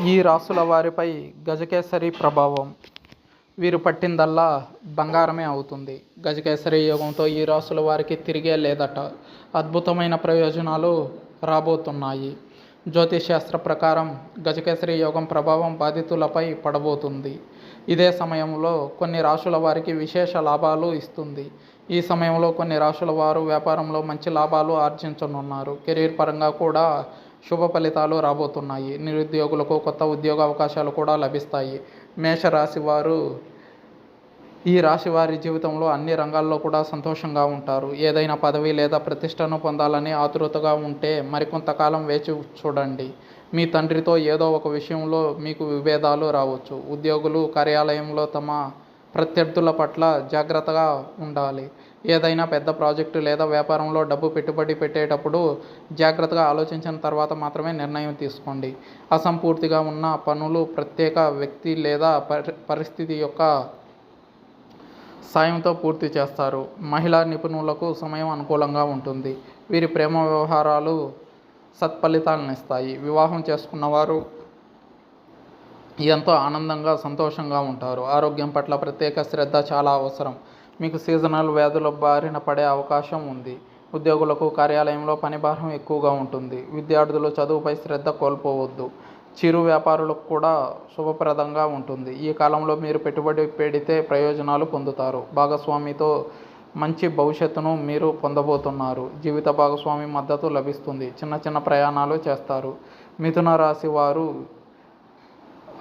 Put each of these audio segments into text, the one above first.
ఈ రాసుల వారిపై గజకేసరి ప్రభావం. వీరు పట్టిందల్లా బంగారమే అవుతుంది. గజకేసరి యోగంతో ఈ రాసుల వారికి తిరిగే లేదట. అద్భుతమైన ప్రయోజనాలు రాబోతున్నాయి. జ్యోతిషశాస్త్ర ప్రకారం గజకేసరి యోగం ప్రభావం బాధితులపై పడబోతుంది. ఇదే సమయంలో కొన్ని రాశుల వారికి విశేష లాభాలు ఇస్తుంది. ఈ సమయంలో కొన్ని రాశుల వారు వ్యాపారంలో మంచి లాభాలు ఆర్జించనున్నారు. కెరీర్ పరంగా కూడా శుభ ఫలితాలు రాబోతున్నాయి. నిరుద్యోగులకు కొత్త ఉద్యోగ అవకాశాలు కూడా లభిస్తాయి. మేషరాశి వారు ఈ రాశి వారి జీవితంలో అన్ని రంగాల్లో కూడా సంతోషంగా ఉంటారు. ఏదైనా పదవి లేదా ప్రతిష్టను పొందాలని ఆతృతగా ఉంటే మరికొంతకాలం వేచి చూడండి. మీ తండ్రితో ఏదో ఒక విషయంలో మీకు విభేదాలు రావచ్చు. ఉద్యోగులు కార్యాలయంలో తమ ప్రత్యర్థుల పట్ల జాగ్రత్తగా ఉండాలి. ఏదైనా పెద్ద ప్రాజెక్టు లేదా వ్యాపారంలో డబ్బు పెట్టుబడి పెట్టేటప్పుడు జాగ్రత్తగా ఆలోచించిన తర్వాత మాత్రమే నిర్ణయం తీసుకోండి. అసంపూర్తిగా ఉన్న పనులు ప్రత్యేక వ్యక్తి లేదా పరిస్థితి యొక్క సాయంతో పూర్తి చేస్తారు. మహిళా నిపుణులకు సమయం అనుకూలంగా ఉంటుంది. వీరి ప్రేమ వ్యవహారాలు సత్ఫలితాలను ఇస్తాయి. వివాహం చేసుకున్నవారు ఎంతో ఆనందంగా సంతోషంగా ఉంటారు. ఆరోగ్యం పట్ల ప్రత్యేక శ్రద్ధ చాలా అవసరం. మీకు సీజనల్ వ్యాధుల బారిన పడే అవకాశం ఉంది. ఉద్యోగులకు కార్యాలయంలో పనిభారం ఎక్కువగా ఉంటుంది. విద్యార్థులు చదువుపై శ్రద్ధ కోల్పోవద్దు. చిరు వ్యాపారులకు కూడా శుభప్రదంగా ఉంటుంది. ఈ కాలంలో మీరు పెట్టుబడి పెడితే ప్రయోజనాలు పొందుతారు. భాగస్వామితో మంచి భవిష్యత్తును మీరు పొందబోతున్నారు. జీవిత భాగస్వామి మద్దతు లభిస్తుంది. చిన్న చిన్న ప్రయాణాలు చేస్తారు. మిథున రాశి వారు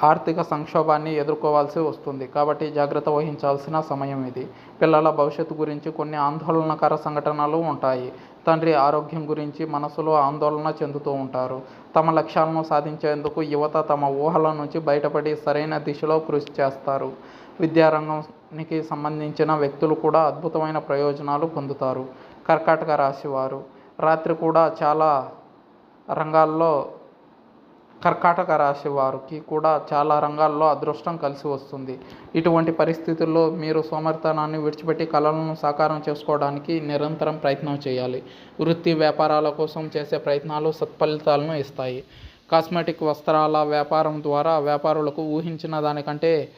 ఆర్థిక సంక్షోభాన్ని ఎదుర్కోవాల్సి వస్తుంది. కాబట్టి జాగ్రత్త వహించాల్సిన సమయం ఇది. పిల్లల భవిష్యత్తు గురించి కొన్ని ఆందోళనకర సంఘటనలు ఉంటాయి. తండ్రి ఆరోగ్యం గురించి మనసులో ఆందోళన చెందుతూ ఉంటారు. తమ లక్ష్యాలను సాధించేందుకు యువత తమ ఊహల నుంచి బయటపడి సరైన దిశలో కృషి చేస్తారు. విద్యారంగానికి సంబంధించిన వ్యక్తులు కూడా అద్భుతమైన ప్రయోజనాలు పొందుతారు. కర్కాటక రాశి వారు రాత్రి కూడా కర్కాటక రాశి వారికి కూడా చాలా రంగాల్లో అదృష్టం కలిసి వస్తుంది. ఇటువంటి పరిస్థితుల్లో మీరు సోమరితనాన్ని విడిచిపెట్టి కలలను సాకారం చేసుకోవడానికి నిరంతరం ప్రయత్నం చేయాలి. వృత్తి వ్యాపారాల కోసం చేసే ప్రయత్నాలు సత్ఫలితాలను ఇస్తాయి. కాస్మెటిక్ వస్త్రాల వ్యాపారం ద్వారా వ్యాపారులకు ఊహించిన దానికంటే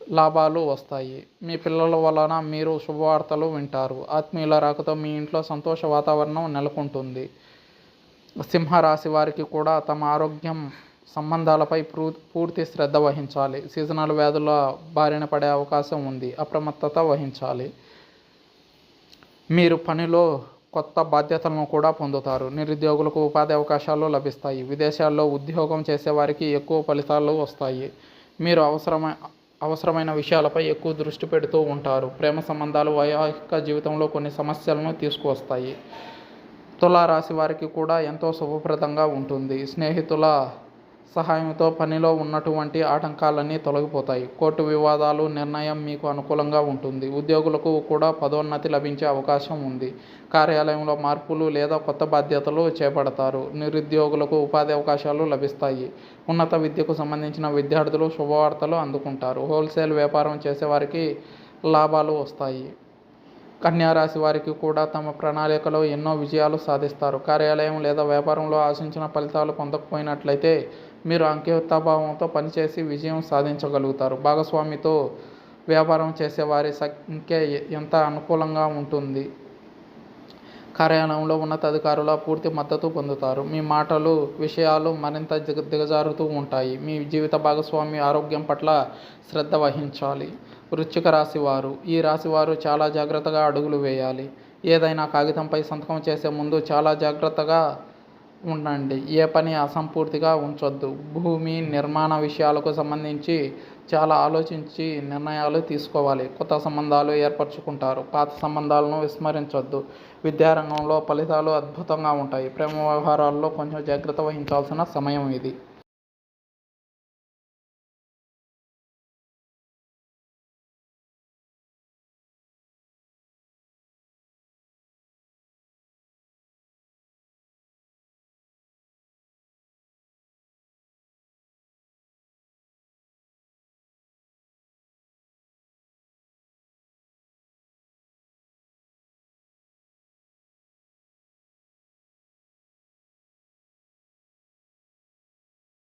లాభాలు వస్తాయి. మీ పిల్లల వలన మీరు శుభవార్తలు వింటారు. ఆత్మీయుల రాకతో మీ ఇంట్లో సంతోష వాతావరణం నెలకొంటుంది. సింహరాశి వారికి కూడా తమ ఆరోగ్యం సంబంధాలపై పూర్తి శ్రద్ధ వహించాలి. సీజనల్ వ్యాధుల బారిన పడే అవకాశం ఉంది. అప్రమత్తత వహించాలి. మీరు పనిలో కొత్త బాధ్యతలను కూడా పొందుతారు. నిరుద్యోగులకు ఉపాధి అవకాశాలు లభిస్తాయి. విదేశాల్లో ఉద్యోగం చేసేవారికి ఎక్కువ ఫలితాలు వస్తాయి. మీరు అవసరమైన విషయాలపై ఎక్కువ దృష్టి పెడుతూ ఉంటారు. ప్రేమ సంబంధాలు వైవాహిక జీవితంలో కొన్ని సమస్యలను తీసుకువస్తాయి. తులారాశి వారికి కూడా ఎంతో శుభప్రదంగా ఉంటుంది. స్నేహితుల సహాయంతో పనిలో ఉన్నటువంటి ఆటంకాలన్నీ తొలగిపోతాయి. కోర్టు వివాదాలు నిర్ణయం మీకు అనుకూలంగా ఉంటుంది. ఉద్యోగులకు కూడా పదోన్నతి లభించే అవకాశం ఉంది. కార్యాలయంలో మార్పులు లేదా కొత్త బాధ్యతలు చేపడతారు. నిరుద్యోగులకు ఉపాధి అవకాశాలు లభిస్తాయి. ఉన్నత విద్యకు సంబంధించిన విద్యార్థులు శుభవార్తలు అందుకుంటారు. హోల్సేల్ వ్యాపారం చేసేవారికి లాభాలు వస్తాయి. కన్యారాశి వారికి కూడా తమ ప్రణాళికలో ఎన్నో విజయాలు సాధిస్తారు. కార్యాలయం లేదా వ్యాపారంలో ఆశించిన ఫలితాలు పొందకపోయినట్లయితే మీరు అంకితభావంతో పనిచేసి విజయం సాధించగలుగుతారు. భాగస్వామితో వ్యాపారం చేసేవారి సంఖ్య ఎంత అనుకూలంగా ఉంటుంది. కార్యాలయంలో ఉన్నతాధికారుల పూర్తి మద్దతు పొందుతారు. మీ మాటలు విషయాలు మరింత దిగజారుతూ ఉంటాయి. మీ జీవిత భాగస్వామి ఆరోగ్యం పట్ల శ్రద్ధ వహించాలి. వృశ్చిక రాశి వారు ఈ రాశి వారు చాలా జాగ్రత్తగా అడుగులు వేయాలి. ఏదైనా కాగితంపై సంతకం చేసే ముందు చాలా జాగ్రత్తగా ఉండండి. ఏ పని అసంపూర్తిగా ఉంచొద్దు. భూమి నిర్మాణ విషయాలకు సంబంధించి చాలా ఆలోచించి నిర్ణయాలు తీసుకోవాలి. కొత్త సంబంధాలు ఏర్పరచుకుంటారు. పాత సంబంధాలను విస్మరించొద్దు. విద్యారంగంలో ఫలితాలు అద్భుతంగా ఉంటాయి. ప్రేమ వ్యవహారాల్లో కొంచెం జాగ్రత్త వహించాల్సిన సమయం ఇది.